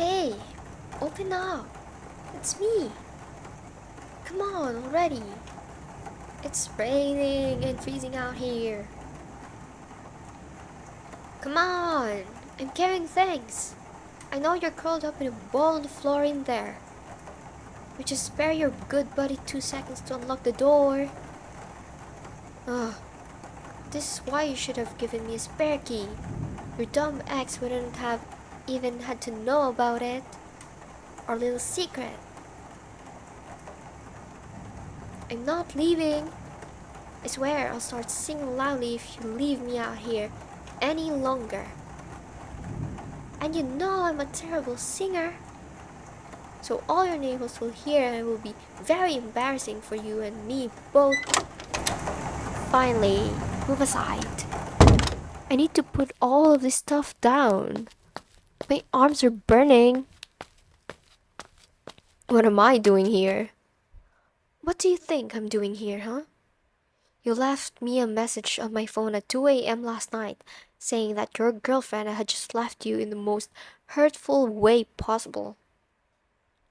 Hey, open up. It's me. Come on already. It's raining and freezing out here. Come on. I'm carrying things. I know you're curled up in a ball on the floor in there. We just spare your good buddy 2 seconds to unlock the door. Ugh. This is why you should have given me a spare key. Your dumb ex wouldn't have even had to know about it. Our little secret. I'm not leaving. I swear I'll start singing loudly if you leave me out here any longer. And you know I'm a terrible singer. So all your neighbors will hear and it will be very embarrassing for you and me both. Finally, move aside. I need to put all of this stuff down. My arms are burning. What am I doing here? What do you think I'm doing here, huh? You left me a message on my phone at 2 a.m. last night saying that your girlfriend had just left you in the most hurtful way possible.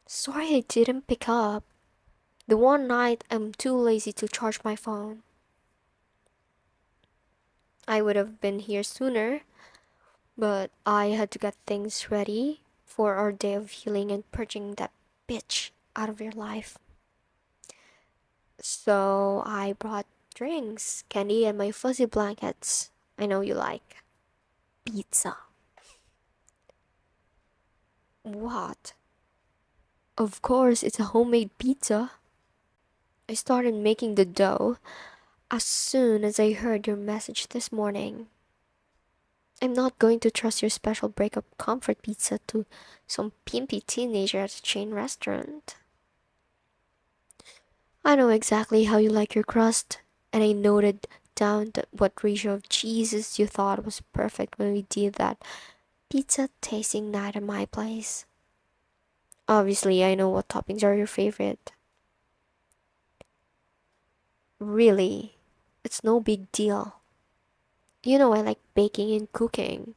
Sorry I didn't pick up. The one night I'm too lazy to charge my phone. I would have been here sooner, but I had to get things ready for our day of healing and purging that bitch out of your life. So I brought drinks, candy, and my fuzzy blankets. I know you like. Pizza. What? Of course, it's a homemade pizza. I started making the dough as soon as I heard your message this morning. I'm not going to trust your special breakup comfort pizza to some pimpy teenager at a chain restaurant. I know exactly how you like your crust, and I noted down what ratio of cheeses you thought was perfect when we did that pizza tasting night at my place. Obviously, I know what toppings are your favorite. Really, it's no big deal. You know I like baking and cooking.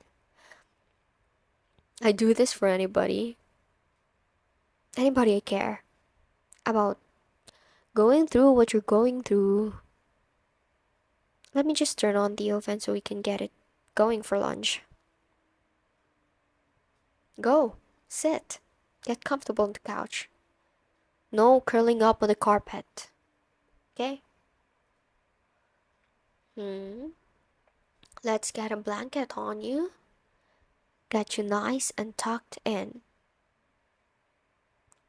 I do this for anybody. Anybody I care about going through what you're going through. Let me just turn on the oven so we can get it going for lunch. Go, sit, get comfortable on the couch. No curling up on the carpet. Okay? Let's get a blanket on you. Get you nice and tucked in.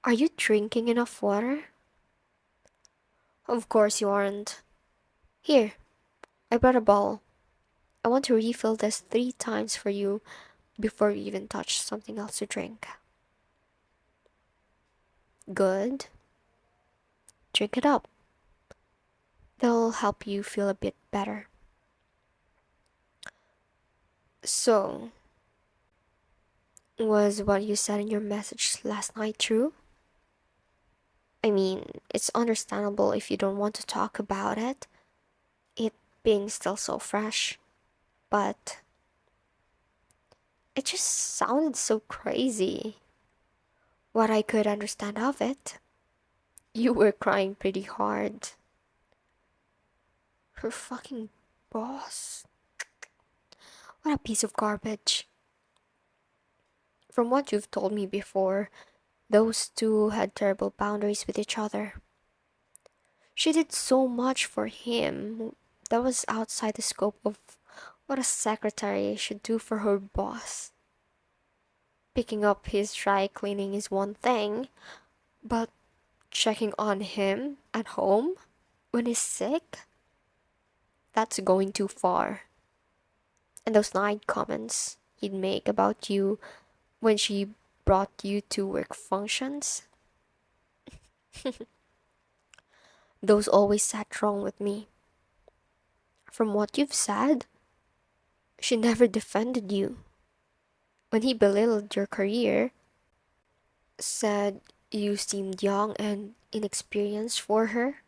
Are you drinking enough water? Of course you aren't. Here, I brought a bottle. I want to refill this 3 times for you before you even touch something else to drink. Good. Drink it up. That'll help you feel a bit better. So, was what you said in your message last night true? I mean, it's understandable if you don't want to talk about it, it being still so fresh, but it just sounded so crazy. What I could understand of it, you were crying pretty hard. Her fucking boss. What a piece of garbage. From what you've told me before, those two had terrible boundaries with each other. She did so much for him that was outside the scope of what a secretary should do for her boss. Picking up his dry cleaning is one thing, but checking on him at home when he's sick? That's going too far. And those snide comments he'd make about you when she brought you to work functions? Those always sat wrong with me. From what you've said, she never defended you. When he belittled your career, said you seemed young and inexperienced for her,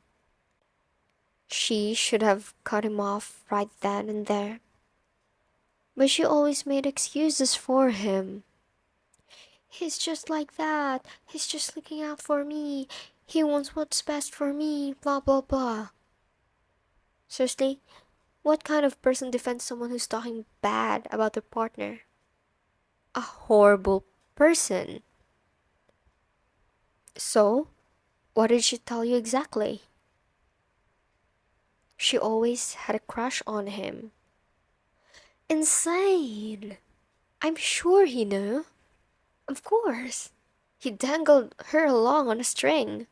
she should have cut him off right then and there. But she always made excuses for him. He's just like that. He's just looking out for me. He wants what's best for me, blah blah blah. Seriously, what kind of person defends someone who's talking bad about their partner? A horrible person. So, what did she tell you exactly? She always had a crush on him. Insane! I'm sure he knew. Of course. He dangled her along on a string.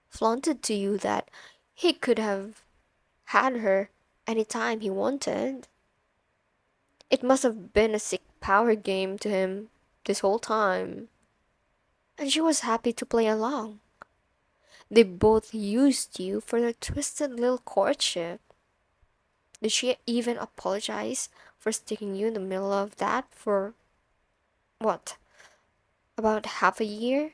Flaunted to you that he could have had her any time he wanted. It must have been a sick power game to him this whole time. And she was happy to play along. They both used you for their twisted little courtship. Did she even apologize for sticking you in the middle of that for, what, about half a year?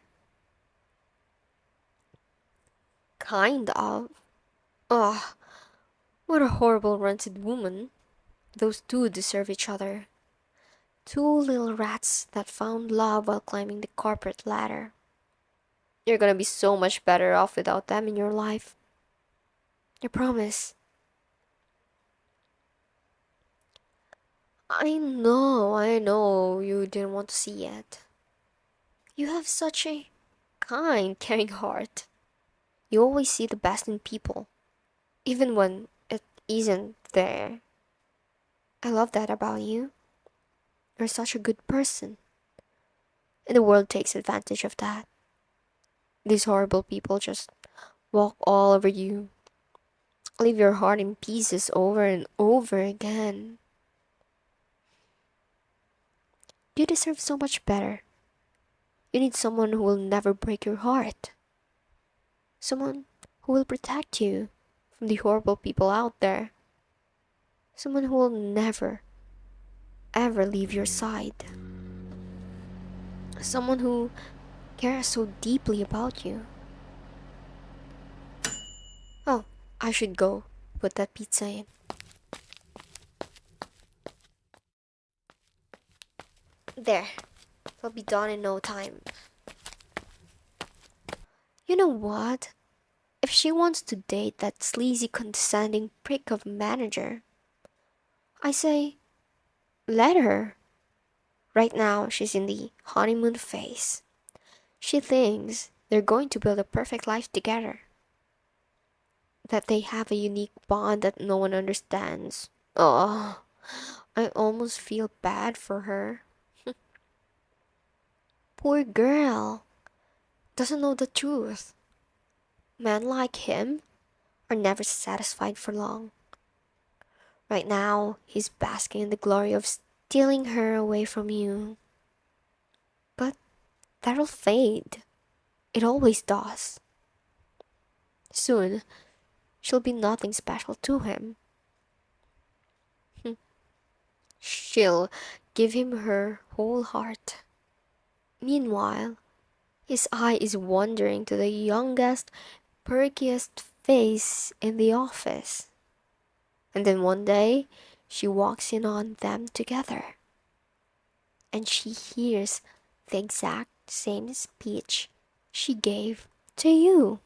Kind of. Ugh, what a horrible rancid woman. Those two deserve each other. Two little rats that found love while climbing the corporate ladder. You're gonna be so much better off without them in your life. I promise. I know you didn't want to see it. You have such a kind, caring heart. You always see the best in people, even when it isn't there. I love that about you. You're such a good person. And the world takes advantage of that. These horrible people just walk all over you, leave your heart in pieces over and over again. You deserve so much better. You need someone who will never break your heart. Someone who will protect you from the horrible people out there. Someone who will never, ever leave your side. Someone who cares so deeply about you. Oh, I should go put that pizza in. There, it'll be done in no time. You know what? If she wants to date that sleazy, condescending prick of a manager, I say, let her. Right now, she's in the honeymoon phase. She thinks they're going to build a perfect life together. That they have a unique bond that no one understands. Oh, I almost feel bad for her. Poor girl. Doesn't know the truth. Men like him are never satisfied for long. Right now, he's basking in the glory of stealing her away from you. But that'll fade. It always does. Soon, she'll be nothing special to him. She'll give him her whole heart. Meanwhile, his eye is wandering to the youngest, perkiest face in the office. And then one day, she walks in on them together. And she hears the exact same speech she gave to you.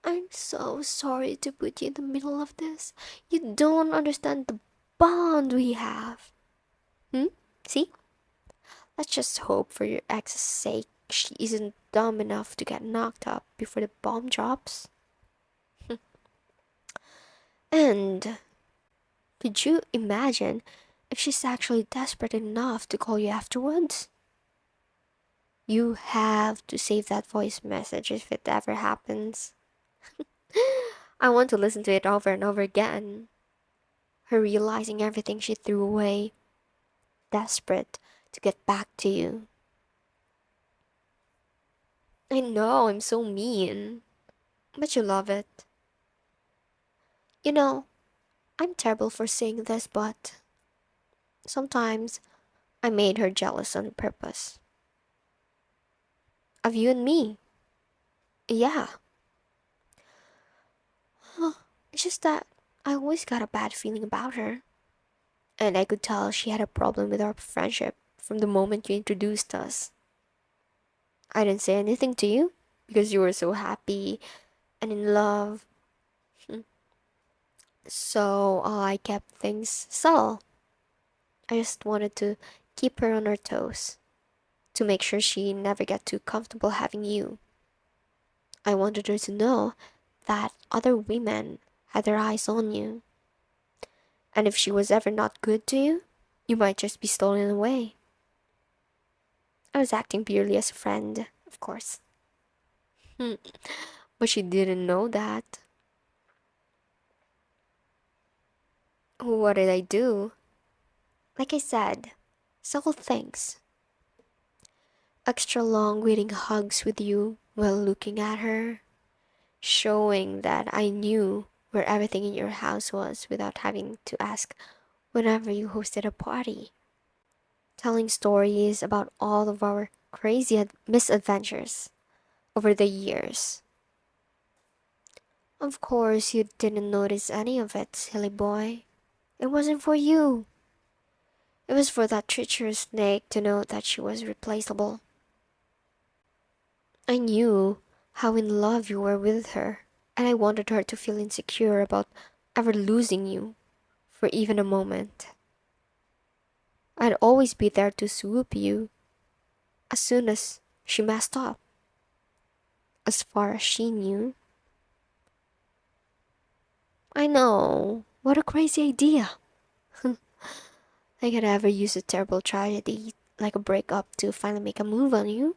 I'm so sorry to put you in the middle of this. You don't understand the bond we have. See? Let's just hope for your ex's sake she isn't dumb enough to get knocked up before the bomb drops. And could you imagine if she's actually desperate enough to call you afterwards? You have to save that voice message if it ever happens. I want to listen to it over and over again. Her realizing everything she threw away, desperate to get back to you. I know I'm so mean, but you love it. You know, I'm terrible for saying this, but sometimes I made her jealous on purpose. Of you and me. Yeah. It's just that I always got a bad feeling about her. And I could tell she had a problem with our friendship from the moment you introduced us. I didn't say anything to you because you were so happy and in love. So I kept things subtle. I just wanted to keep her on her toes, to make sure she never got too comfortable having you. I wanted her to know that other women had their eyes on you. And if she was ever not good to you, you might just be stolen away. I was acting purely as a friend, of course. But she didn't know that. What did I do? Like I said, subtle things. Extra long waiting hugs with you while looking at her, showing that I knew where everything in your house was without having to ask whenever you hosted a party. Telling stories about all of our crazy misadventures over the years. Of course, you didn't notice any of it, silly boy. It wasn't for you. It was for that treacherous snake to know that she was replaceable. I knew how in love you were with her, and I wanted her to feel insecure about ever losing you for even a moment. I'd always be there to swoop you as soon as she messed up, as far as she knew. I know, what a crazy idea. I could ever use a terrible tragedy like a breakup to finally make a move on you.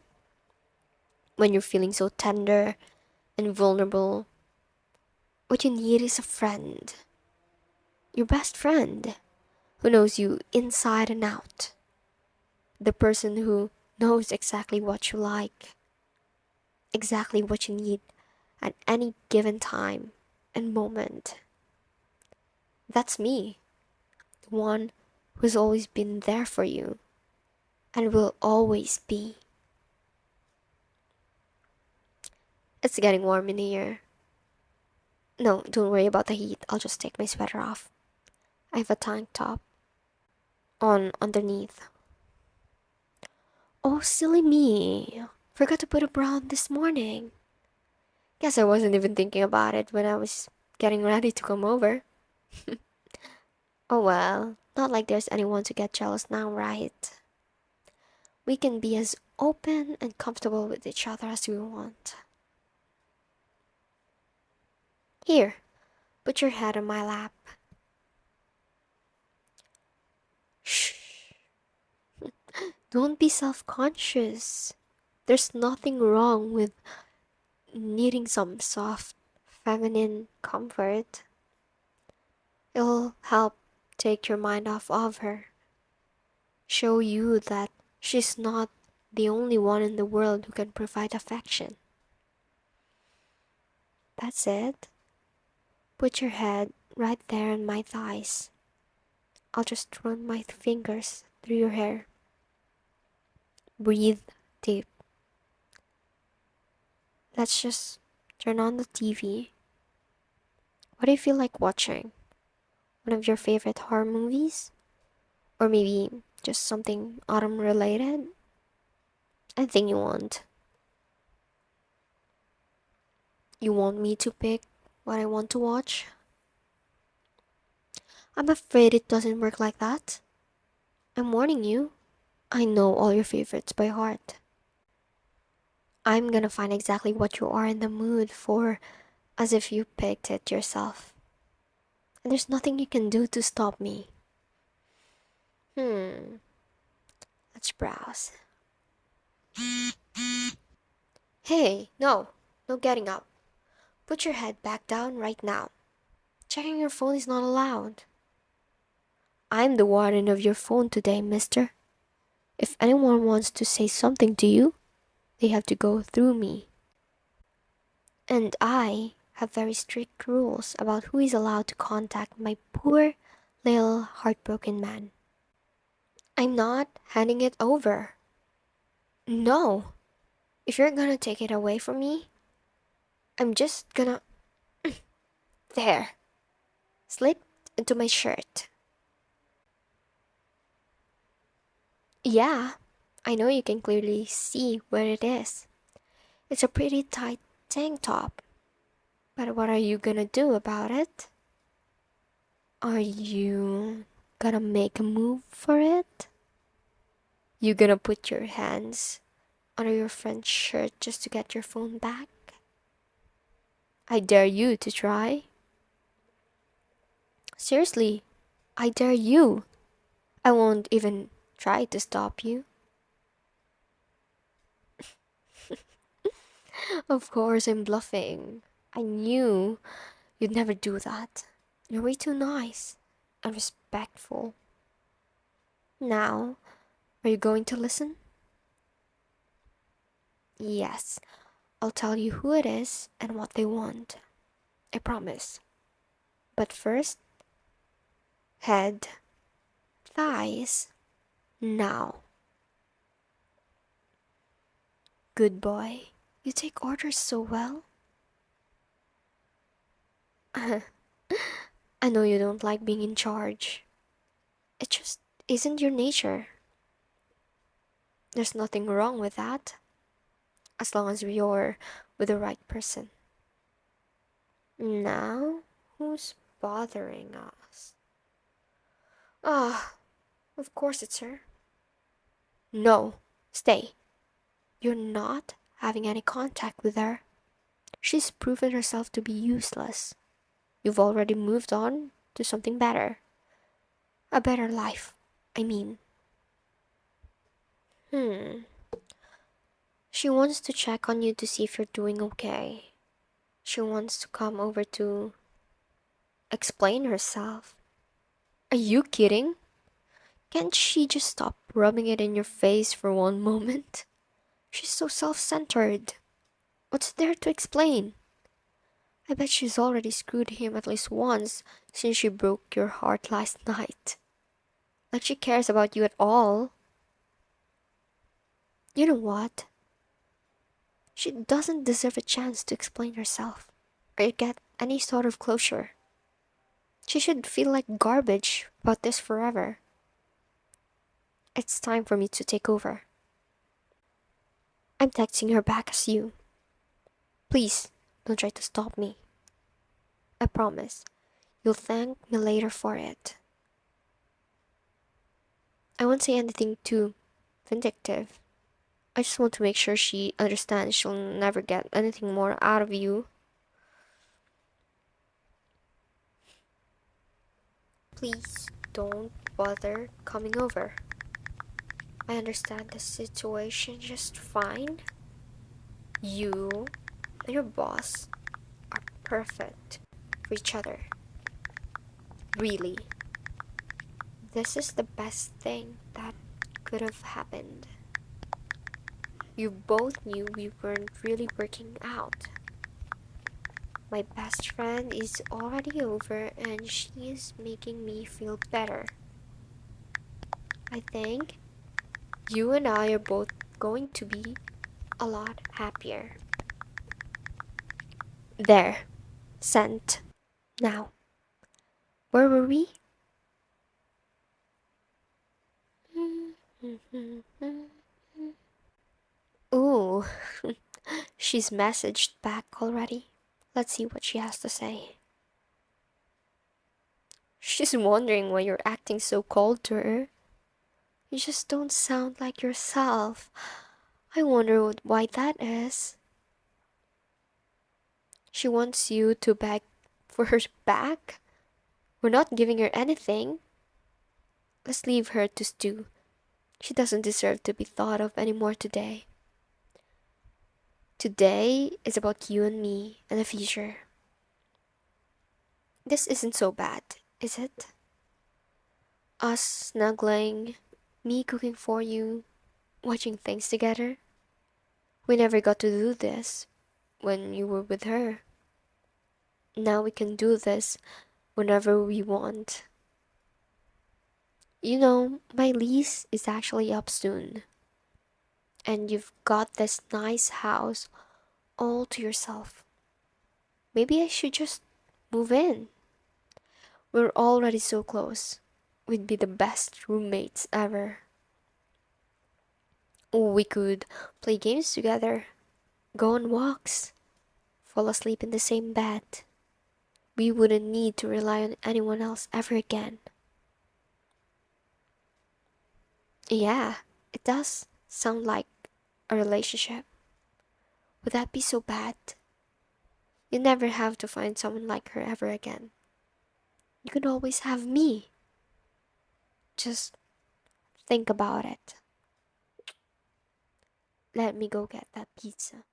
When you're feeling so tender and vulnerable, what you need is a friend. Your best friend who knows you inside and out. The person who knows exactly what you like, exactly what you need at any given time and moment. That's me, the one who's always been there for you and will always be. It's getting warm in here. No, don't worry about the heat. I'll just take my sweater off. I have a tank top on underneath. Oh, silly me. Forgot to put a bra on this morning. Guess I wasn't even thinking about it when I was getting ready to come over. Oh well, not like there's anyone to get jealous now, right? We can be as open and comfortable with each other as we want. Here, put your head on my lap. Shh. Don't be self-conscious. There's nothing wrong with needing some soft, feminine comfort. It'll help take your mind off of her. Show you that she's not the only one in the world who can provide affection. That's it. Put your head right there on my thighs. I'll just run my fingers through your hair. Breathe deep. Let's just turn on the TV. What do you feel like watching? One of your favorite horror movies? Or maybe just something autumn related? Anything you want. You want me to pick what I want to watch? I'm afraid it doesn't work like that. I'm warning you. I know all your favorites by heart. I'm gonna find exactly what you are in the mood for, as if you picked it yourself. And there's nothing you can do to stop me. Let's browse. Hey, no getting up. Put your head back down right now. Checking your phone is not allowed. I'm the warden of your phone today, mister. If anyone wants to say something to you, they have to go through me. And I have very strict rules about who is allowed to contact my poor little heartbroken man. I'm not handing it over. No. If you're gonna take it away from me, I'm just gonna... There. Slip into my shirt. Yeah, I know you can clearly see what it is. It's a pretty tight tank top. But what are you gonna do about it? Are you gonna make a move for it? You gonna put your hands under your friend's shirt just to get your phone back? I dare you to try. Seriously, I dare you. I won't even try to stop you. Of course, I'm bluffing. I knew you'd never do that. You're way too nice and respectful. Now, are you going to listen? Yes, I'll tell you who it is and what they want. I promise. But first, head, thighs, now. Good boy. You take orders so well. I know you don't like being in charge. It just isn't your nature. There's nothing wrong with that, as long as you're with the right person. Now, who's bothering us? Ah, of course it's her. No, stay. You're not having any contact with her. She's proven herself to be useless. You've already moved on to something better. A better life, I mean. Hmm. She wants to check on you to see if you're doing okay. She wants to come over to explain herself. Are you kidding? Can't she just stop rubbing it in your face for one moment? She's so self-centered. What's there to explain? I bet she's already screwed him at least once since she broke your heart last night. Like she cares about you at all. You know what? She doesn't deserve a chance to explain herself or get any sort of closure. She should feel like garbage about this forever. It's time for me to take over. I'm texting her back as you. Please, don't try to stop me. I promise, you'll thank me later for it. I won't say anything too vindictive. I just want to make sure she understands she'll never get anything more out of you. Please don't bother coming over. I understand the situation just fine. You and your boss are perfect for each other. Really. This is the best thing that could have happened. You both knew we weren't really working out. My best friend is already over and she is making me feel better. I think you and I are both going to be a lot happier. There. Sent. Now. Where were we? Ooh. She's messaged back already. Let's see what she has to say. She's wondering why you're acting so cold to her. You just don't sound like yourself. I wonder why that is. She wants you to beg for her back. We're not giving her anything. Let's leave her to stew. She doesn't deserve to be thought of anymore today. Today is about you and me and the future. This isn't so bad, is it? Us snuggling, me cooking for you, watching things together. We never got to do this when you were with her. Now we can do this whenever we want. You know, my lease is actually up soon. And you've got this nice house all to yourself. Maybe I should just move in. We're already so close. We'd be the best roommates ever. We could play games together, go on walks, fall asleep in the same bed. We wouldn't need to rely on anyone else ever again. Yeah, it does sound like a relationship. Would that be so bad? You never have to find someone like her ever again. You could always have me. Just think about it. Let me go get that pizza.